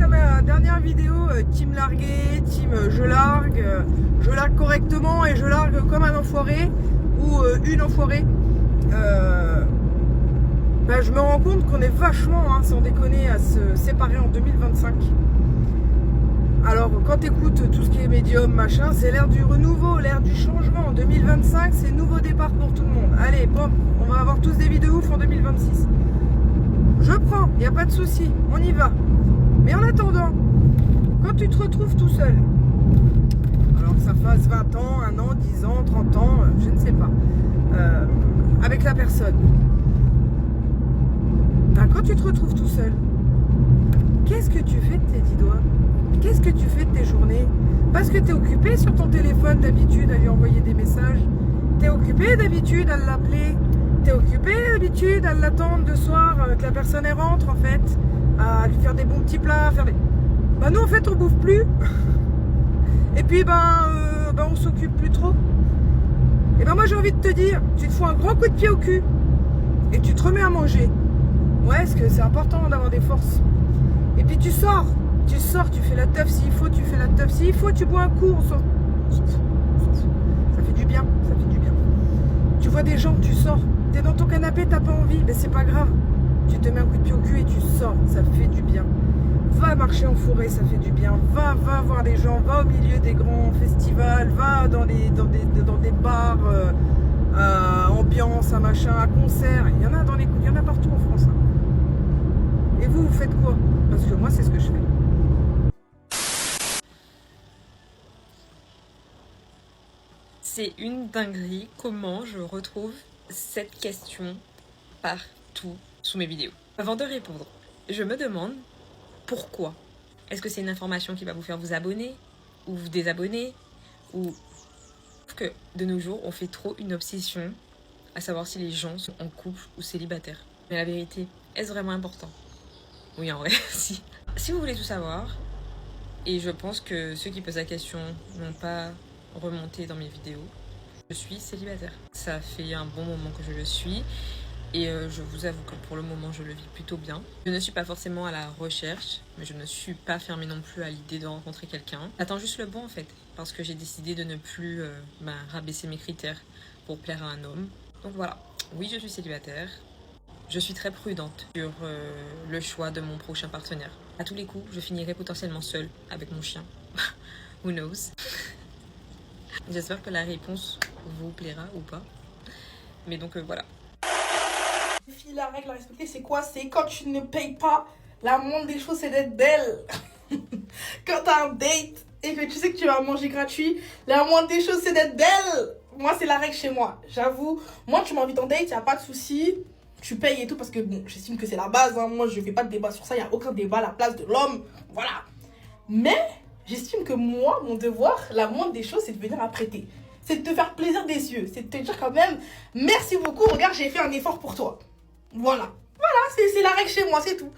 à ma dernière vidéo, team largué, team je largue correctement et je largue comme un enfoiré ou une enfoirée. Je me rends compte qu'on est vachement, sans déconner, à se séparer en 2025. Alors quand tu écoutes tout ce qui est médium, machin, c'est l'ère du renouveau, l'ère du changement. En 2025, c'est nouveau départ pour tout le monde. Allez, bon, on va avoir tous des vies de ouf en 2026. Je prends, il n'y a pas de souci, on y va. Mais en attendant, quand tu te retrouves tout seul, alors que ça fasse 20 ans, 1 an, 10 ans, 30 ans, je ne sais pas, avec la personne, quand tu te retrouves tout seul, qu'est-ce que tu fais de tes 10 doigts? Qu'est-ce que tu fais de tes journées? Parce que tu es occupé sur ton téléphone d'habitude à lui envoyer des messages, tu es occupé d'habitude à l'appeler, tu es occupé d'habitude à l'attendre de soir que la personne elle rentre en fait, à lui faire des bons petits plats, à faire des... nous en fait on bouffe plus. Et puis on s'occupe plus trop. Et moi j'ai envie de te dire, tu te fous un grand coup de pied au cul et tu te remets à manger. Ouais, parce que c'est important d'avoir des forces. Et puis tu sors, tu fais la teuf s'il faut, tu fais la teuf s'il faut, tu bois un coup, on s'en fout. Ça fait du bien, ça fait du bien. Tu vois des gens, tu sors, t'es dans ton canapé, t'as pas envie, mais c'est pas grave. Tu te mets un coup de pied au cul et tu sors, ça fait du bien. Va marcher en forêt, ça fait du bien. Va voir des gens, va au milieu des grands festivals, va dans des bars, ambiance, un machin, un concert. Il y en a partout en France. Et vous faites quoi? Parce que moi, c'est ce que je fais. C'est une dinguerie comment je retrouve cette question partout sous mes vidéos. Avant de répondre, je me demande pourquoi. Est-ce que c'est une information qui va vous faire vous abonner ou vous désabonner ou que de nos jours on fait trop une obsession à savoir si les gens sont en couple ou célibataires. Mais la vérité, est-ce vraiment important? Oui, en vrai, si. Si vous voulez tout savoir, et je pense que ceux qui posent la question n'ont pas remonté dans mes vidéos, je suis célibataire. Ça fait un bon moment que je le suis. Et je vous avoue que pour le moment, je le vis plutôt bien. Je ne suis pas forcément à la recherche, mais je ne suis pas fermée non plus à l'idée de rencontrer quelqu'un. J'attends juste le bon en fait, parce que j'ai décidé de ne plus rabaisser mes critères pour plaire à un homme. Donc voilà, oui je suis célibataire. Je suis très prudente sur le choix de mon prochain partenaire. À tous les coups, je finirai potentiellement seule avec mon chien. Who knows? J'espère que la réponse vous plaira ou pas. Mais donc voilà. La règle à respecter, c'est quoi? C'est quand tu ne payes pas, la moindre des choses, c'est d'être belle. Quand t'as un date et que tu sais que tu vas manger gratuit, la moindre des choses, c'est d'être belle. Moi, c'est la règle chez moi. J'avoue, moi, tu m'invites en date, y a pas de souci. Tu payes et tout parce que bon, j'estime que c'est la base. Moi, je fais pas de débat sur ça. Y a aucun débat à la place de l'homme. Voilà. Mais j'estime que moi, mon devoir, la moindre des choses, c'est de venir apprêter. C'est de te faire plaisir des yeux. C'est de te dire quand même, merci beaucoup. Regarde, j'ai fait un effort pour toi. Voilà, c'est la règle chez moi, c'est tout.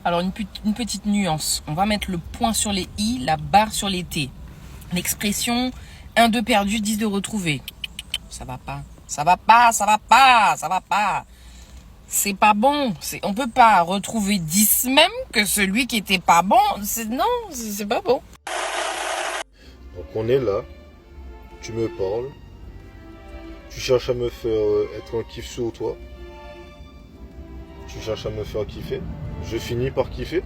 Alors une petite nuance, on va mettre le point sur les i, la barre sur les t. L'expression 1, 2 perdu, 10 de retrouver. Ça va pas. C'est pas bon. On peut pas retrouver 10 même que celui qui était pas bon. C'est pas bon. Donc on est là, tu me parles, tu cherches à me faire être un kiff sur toi. Tu cherches à me faire kiffer, je finis par kiffer.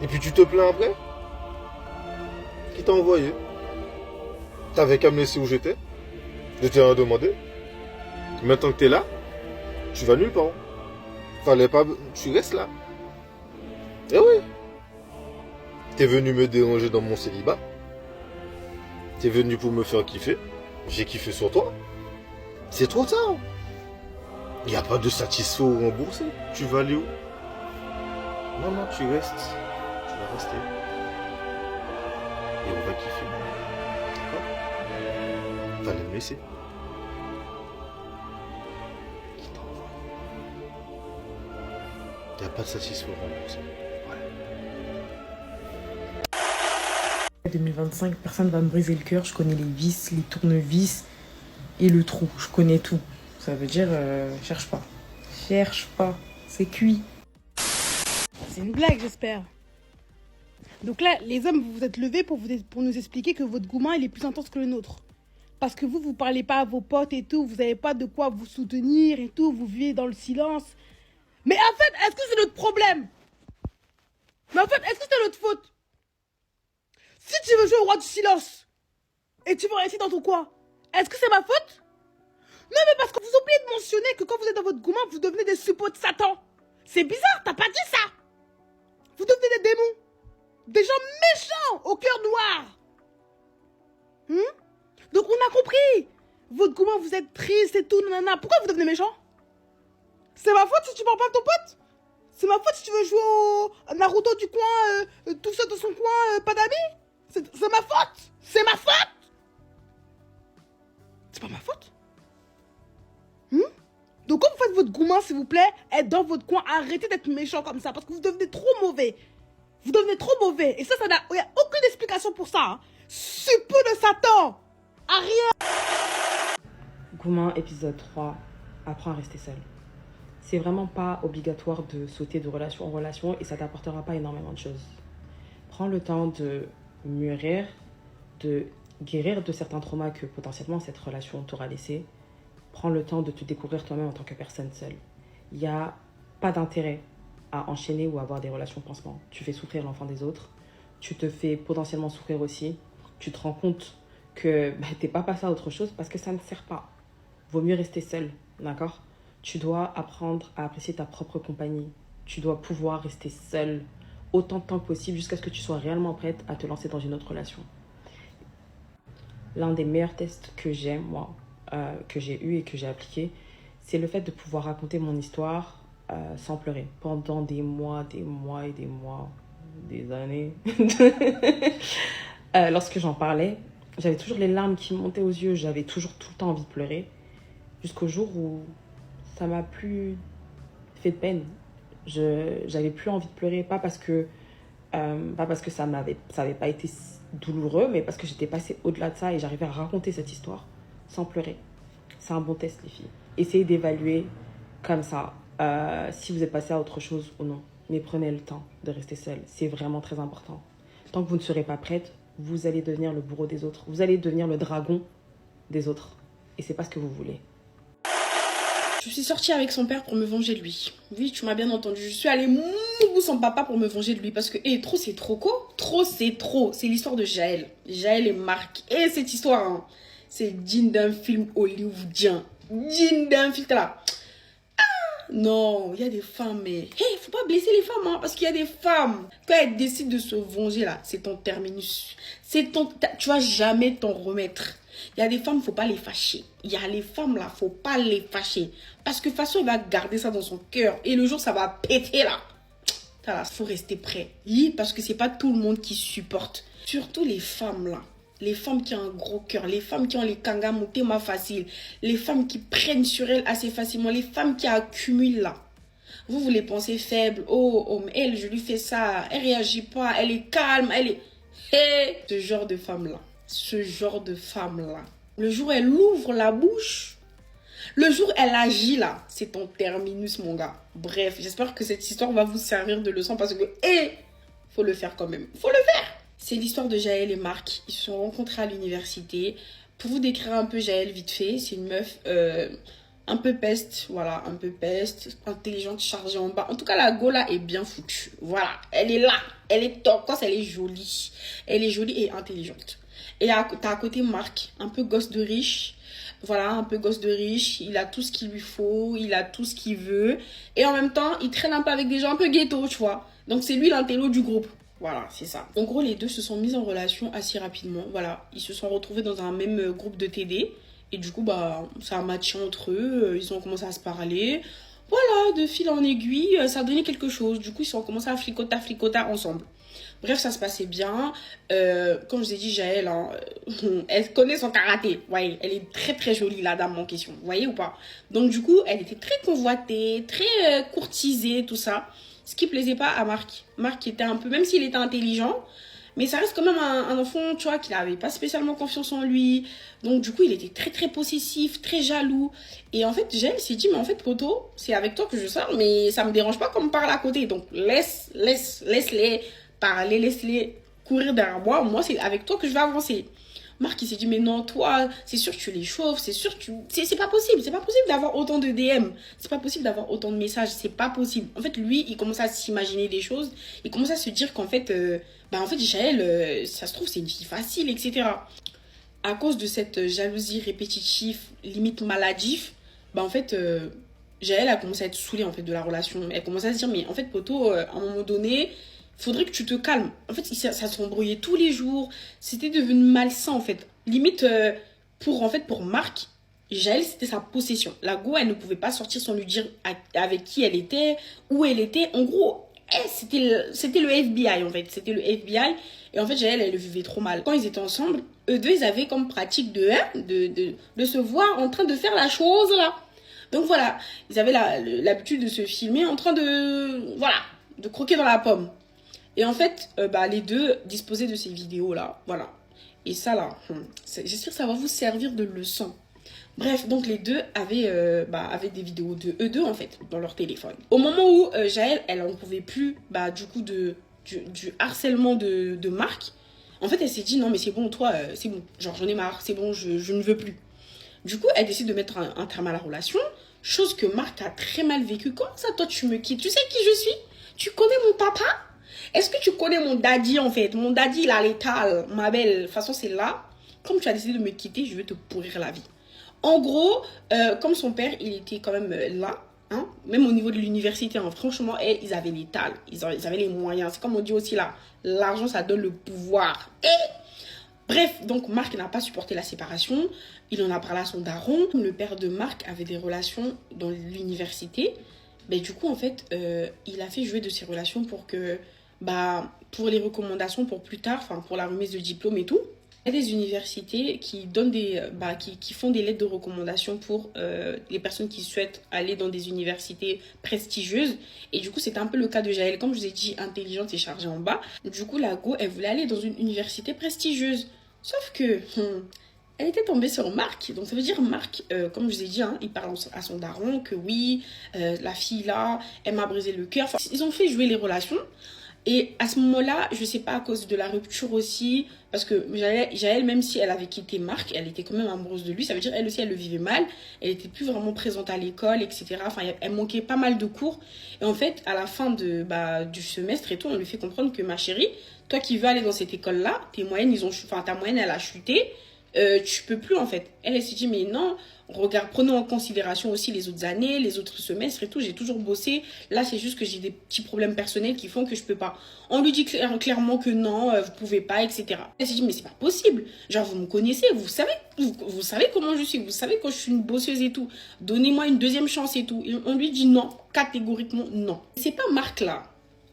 Et puis tu te plains après? Qui t'a envoyé? T'avais qu'à me laisser où j'étais. Je t'ai rien demandé. Maintenant que t'es là, tu vas nulle part. Fallait pas... Tu restes là. Eh oui. T'es venu me déranger dans mon célibat. T'es venu pour me faire kiffer. J'ai kiffé sur toi. C'est trop tard. Il n'y a pas de satisfait ou remboursé. Tu vas aller où? Non, tu restes. Tu vas rester. Et on va kiffer. D'accord? Fallait me laisser. Qui t'envoie? Il n'y a pas de satisfait ou remboursé. Ouais. 2025, personne va me briser le cœur. Je connais les vis, les tournevis et le trou. Je connais tout. Ça veut dire, cherche pas. Cherche pas. C'est cuit. C'est une blague, j'espère. Donc là, les hommes, vous vous êtes levés pour nous expliquer que votre gourmand, il est plus intense que le nôtre. Parce que vous parlez pas à vos potes et tout, vous n'avez pas de quoi vous soutenir et tout, vous vivez dans le silence. Mais en fait, est-ce que c'est notre problème? Mais en fait, est-ce que c'est notre faute? Si tu veux jouer au roi du silence et tu veux rester dans ton coin, est-ce que c'est ma faute? Non, mais parce que vous oubliez de mentionner que quand vous êtes dans votre gourmand, vous devenez des suppôts de Satan. C'est bizarre, t'as pas dit ça. Vous devenez des démons. Des gens méchants au cœur noir. Donc on a compris. Votre gourmand, vous êtes triste et tout, nanana. Pourquoi vous devenez méchant? C'est ma faute si tu parles pas de ton pote? C'est ma faute si tu veux jouer au Naruto du coin, tout seul dans son coin, pas d'amis? C'est ma faute. C'est ma faute. C'est pas ma faute. Donc quand vous faites votre gourmand, s'il vous plaît, êtes dans votre coin, arrêtez d'être méchant comme ça, parce que vous devenez trop mauvais. Vous devenez trop mauvais. Et ça, il n'y a aucune explication pour ça. Hein. Suppôt de Satan. Arrière. Gourmand, épisode 3. Apprends à rester seul. C'est vraiment pas obligatoire de sauter de relation en relation et ça t'apportera pas énormément de choses. Prends le temps de mûrir, de guérir de certains traumas que potentiellement cette relation t'aura laissé. Prends le temps de te découvrir toi-même en tant que personne seule. Il n'y a pas d'intérêt à enchaîner ou à avoir des relations pansement. Tu fais souffrir l'enfant des autres. Tu te fais potentiellement souffrir aussi. Tu te rends compte que t'es pas passé à autre chose parce que ça ne sert pas. Vaut mieux rester seul, d'accord? Tu dois apprendre à apprécier ta propre compagnie. Tu dois pouvoir rester seul autant de temps que possible jusqu'à ce que tu sois réellement prête à te lancer dans une autre relation. L'un des meilleurs tests que j'ai, moi, que j'ai eu et que j'ai appliqué, c'est le fait de pouvoir raconter mon histoire sans pleurer pendant des mois et des mois, des années. Lorsque j'en parlais, j'avais toujours les larmes qui montaient aux yeux, j'avais toujours tout le temps envie de pleurer, jusqu'au jour où ça m'a plus fait de peine. J'avais plus envie de pleurer, pas parce que ça avait pas été douloureux, mais parce que j'étais passée au-delà de ça et j'arrivais à raconter cette histoire sans pleurer. C'est un bon test, les filles. Essayez d'évaluer comme ça si vous êtes passé à autre chose ou non. Mais prenez le temps de rester seul. C'est vraiment très important. Tant que vous ne serez pas prête, vous allez devenir le bourreau des autres. Vous allez devenir le dragon des autres. Et c'est pas ce que vous voulez. Je suis sortie avec son père pour me venger de lui. Oui, tu m'as bien entendu. Je suis allée mou son papa pour me venger de lui. Parce que, trop c'est trop quoi? Trop c'est trop. C'est l'histoire de Jaël. Jaël et Marc. Et cette histoire, hein, c'est digne d'un film hollywoodien. Digne d'un film là. Non, il y a des femmes, mais... faut pas blesser les femmes, hein, parce qu'il y a des femmes. Quand elles décident de se venger, là, c'est ton terminus. Tu vas jamais t'en remettre. Il y a des femmes, faut pas les fâcher. Il y a les femmes, là, faut pas les fâcher. Parce que de toute façon, elle va garder ça dans son cœur. Et le jour, ça va péter, là. Faut rester prêt. Oui, parce que c'est pas tout le monde qui supporte. Surtout les femmes, là. Les femmes qui ont un gros cœur, les femmes qui ont les kangamutema facile, les femmes qui prennent sur elles assez facilement, les femmes qui accumulent là. Vous les pensez faibles. Oh, mais elle, je lui fais ça, elle réagit pas, elle est calme, elle est... Ce genre de femme-là, le jour où elle ouvre la bouche, le jour où elle agit là, c'est ton terminus, mon gars. Bref, j'espère que cette histoire va vous servir de leçon parce que, faut le faire quand même, faut le faire. C'est l'histoire de Jaël et Marc. Ils se sont rencontrés à l'université. Pour vous décrire un peu Jaël vite fait, c'est une meuf un peu peste. Voilà, un peu peste. Intelligente, chargée en bas. En tout cas, la go là est bien foutue. Voilà, elle est là. Elle est top. Elle est jolie. Elle est jolie et intelligente. Et t'as à côté Marc, un peu gosse de riche. Voilà, un peu gosse de riche. Il a tout ce qu'il lui faut. Il a tout ce qu'il veut. Et en même temps, il traîne un peu avec des gens un peu ghetto, tu vois. Donc, c'est lui l'intello du groupe. Voilà, c'est ça. En gros, les deux se sont mis en relation assez rapidement. Voilà, ils se sont retrouvés dans un même groupe de TD. Et du coup, ça a matché entre eux. Ils ont commencé à se parler. Voilà, de fil en aiguille, ça a donné quelque chose. Du coup, ils ont commencé à fricoter ensemble. Bref, ça se passait bien. Comme je vous ai dit, Jaël, hein, elle connaît son karaté. Ouais, elle est très très jolie, la dame en question. Vous voyez ou pas? Donc du coup, elle était très convoitée, très courtisée, tout ça. Ce qui plaisait pas à Marc. Marc était un peu, même s'il était intelligent, Mais ça reste quand même un enfant, tu vois, qui n'avait pas spécialement confiance en lui. Donc, du coup, il était très, très possessif, très jaloux. Et en fait, Jaël s'est dit, mais en fait, Poto, c'est avec toi que je sors, mais ça me dérange pas qu'on me parle à côté. Donc, laisse-les parler, laisse-les courir derrière moi. Moi, c'est avec toi que je vais avancer. Marc, il s'est dit, mais non, toi, c'est sûr que tu les chauffes, c'est sûr que tu... C'est pas possible. C'est pas possible d'avoir autant de DM. C'est pas possible d'avoir autant de messages. C'est pas possible. En fait, lui, il commence à s'imaginer des choses. Il commence à se dire qu'en fait, Jaël, ça se trouve, c'est une fille facile, etc. À cause de cette jalousie répétitive, limite maladive, Jaël a commencé à être saoulée, en fait, de la relation. Elle commence à se dire, mais en fait, poto, à un moment donné... faudrait que tu te calmes. En fait, ça s'embrouillait tous les jours. C'était devenu malsain, en fait. Limite, pour Marc, Jaël, c'était sa possession. La go, elle ne pouvait pas sortir sans lui dire avec qui elle était, où elle était. En gros, c'était le FBI, en fait. C'était le FBI. Et en fait, Jaël, elle le vivait trop mal. Quand ils étaient ensemble, eux deux, ils avaient comme pratique de se voir en train de faire la chose, là. Donc voilà, ils avaient l'habitude de se filmer en train de croquer dans la pomme. Et en fait, les deux disposaient de ces vidéos-là. Voilà. Et ça, là, j'espère que ça va vous servir de leçon. Bref, donc les deux avaient des vidéos de eux deux, en fait, dans leur téléphone. Au moment où Jaël, elle n'en pouvait plus, du coup, du harcèlement de Marc, en fait, elle s'est dit, non, mais c'est bon, toi, c'est bon. Genre, j'en ai marre, c'est bon, je ne veux plus. Du coup, elle décide de mettre un terme à la relation, chose que Marc a très mal vécu. Comment ça, toi, tu me quittes? Tu sais qui je suis? Tu connais mon papa? Est-ce que tu connais mon daddy, en fait? Mon daddy, il a l'étal, ma belle. De toute façon, c'est là. Comme tu as décidé de me quitter, je vais te pourrir la vie. En gros, comme son père, il était quand même là, hein, même au niveau de l'université, hein, franchement, ils avaient l'étal. Ils avaient les moyens. C'est comme on dit aussi là, l'argent, ça donne le pouvoir. Bref, donc Marc n'a pas supporté la séparation. Il en a parlé à son daron. Le père de Marc avait des relations dans l'université. Mais du coup, en fait, il a fait jouer de ses relations pour que... pour les recommandations pour plus tard, enfin pour la remise de diplôme et tout. Il y a des universités qui donnent qui font des lettres de recommandation pour les personnes qui souhaitent aller dans des universités prestigieuses. Et du coup, c'est un peu le cas de Jaël. Comme je vous ai dit, intelligente et chargée en bas. Du coup, la go, elle voulait aller dans une université prestigieuse. Sauf que... elle était tombée sur Marc. Donc ça veut dire Marc, comme je vous ai dit, hein, il parle à son daron que oui, la fille là, elle m'a brisé le cœur. Enfin, ils ont fait jouer les relations. Et à ce moment-là, je sais pas, à cause de la rupture aussi, parce que Jaël, même si elle avait quitté Marc, elle était quand même amoureuse de lui. Ça veut dire elle aussi, elle le vivait mal. Elle était plus vraiment présente à l'école, etc. Enfin, elle manquait pas mal de cours. Et en fait, à la fin du semestre et tout, on lui fait comprendre que ma chérie, toi qui veux aller dans cette école-là, ta moyenne, elle a chuté. Tu peux plus, en fait. Elle s'est dit, mais non, regarde, prenons en considération aussi les autres années, les autres semestres et tout. J'ai toujours bossé. Là, c'est juste que j'ai des petits problèmes personnels qui font que je peux pas. On lui dit clairement que non, vous pouvez pas, etc. Elle s'est dit, mais c'est pas possible. Genre, vous me connaissez, vous savez comment je suis, vous savez que je suis une bosseuse et tout. Donnez-moi une deuxième chance et tout. Et on lui dit non, catégoriquement non. C'est pas Marc là.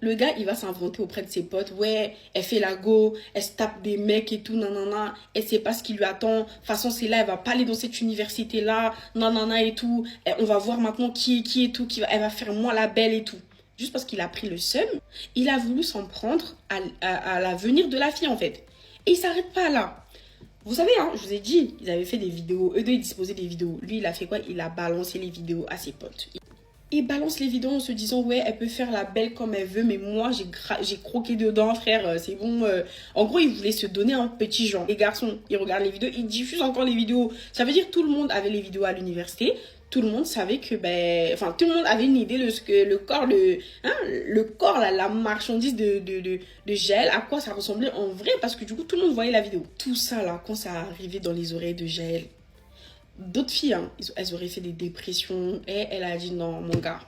Le gars, il va s'inventer auprès de ses potes. Ouais, elle fait la go, elle se tape des mecs et tout, nanana. Elle sait pas ce qui lui attend. De toute façon, c'est là, elle va pas aller dans cette université-là, nanana et tout. Et on va voir maintenant qui est qui et tout. Elle va faire moi la belle et tout. Juste parce qu'il a pris le seum, il a voulu s'en prendre à l'avenir de la fille, en fait. Et il s'arrête pas là. Vous savez, hein, je vous ai dit, ils avaient fait des vidéos. Eux deux, ils disposaient des vidéos. Lui, il a fait quoi? Il a balancé les vidéos à ses potes. Il balance les vidéos en se disant ouais, elle peut faire la belle comme elle veut, mais moi j'ai croqué dedans, frère, c'est bon. En gros, il voulait se donner un petit genre. Les garçons, ils regardent les vidéos, ils diffusent encore les vidéos. Ça veut dire que tout le monde avait les vidéos à l'université. Tout le monde savait que tout le monde avait une idée de ce que le corps, la marchandise de Jaël, à quoi ça ressemblait en vrai, parce que du coup tout le monde voyait la vidéo. Tout ça là, quand ça arrivait dans les oreilles de Jaël, d'autres filles, hein, elles auraient fait des dépressions. Et elle a dit non, mon gars,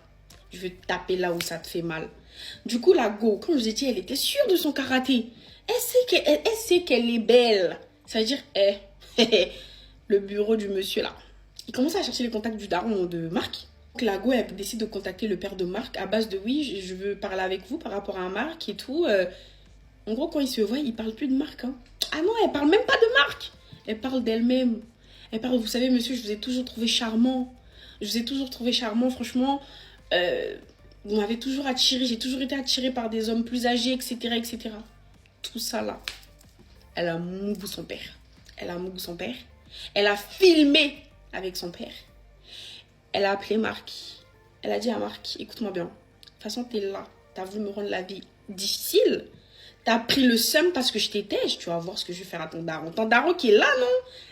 je vais te taper là où ça te fait mal. Du coup, la go, comme je vous ai dit, elle était sûre de son karaté. Elle sait qu'elle est belle. Ça veut dire, le bureau du monsieur là. Il commence à chercher les contacts du daron de Marc. Donc la go, elle décide de contacter le père de Marc à base de oui, je veux parler avec vous par rapport à Marc et tout. En gros, quand ils se voient, ils parlent plus de Marc. Hein. Ah non, elle parle même pas de Marc. Elle parle d'elle-même. Elle parle, vous savez, monsieur, je vous ai toujours trouvé charmant. Je vous ai toujours trouvé charmant, franchement. Vous m'avez toujours attiré. J'ai toujours été attirée par des hommes plus âgés, etc., etc. tout ça là, elle a mougou son père. Elle a mougou son père. Elle a filmé avec son père. Elle a appelé Marc. Elle a dit à Marc, écoute-moi bien. De toute façon, t'es là. T'as voulu me rendre la vie difficile. T'as pris le seum parce que je t'étais. Tu vas voir ce que je vais faire à ton daron. Ton daron qui est là, non?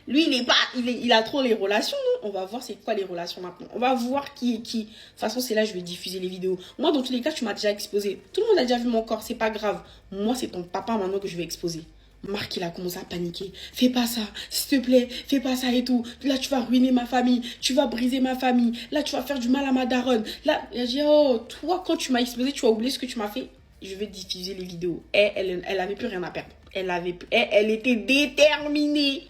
Lui, il a trop les relations, non? On va voir c'est quoi les relations maintenant. On va voir qui est qui. De toute façon, c'est là que je vais diffuser les vidéos. Moi, dans tous les cas, tu m'as déjà exposé. Tout le monde a déjà vu mon corps, c'est pas grave. Moi, c'est ton papa maintenant que je vais exposer. Marc, il a commencé à paniquer. Fais pas ça, s'il te plaît, fais pas ça et tout. Là, tu vas ruiner ma famille, tu vas briser ma famille. Là, tu vas faire du mal à ma daronne. Là, il a dit, oh, toi, quand tu m'as exposé, tu as oublié ce que tu m'as fait. Je vais diffuser les vidéos. Elle avait plus rien à perdre. Elle était déterminée.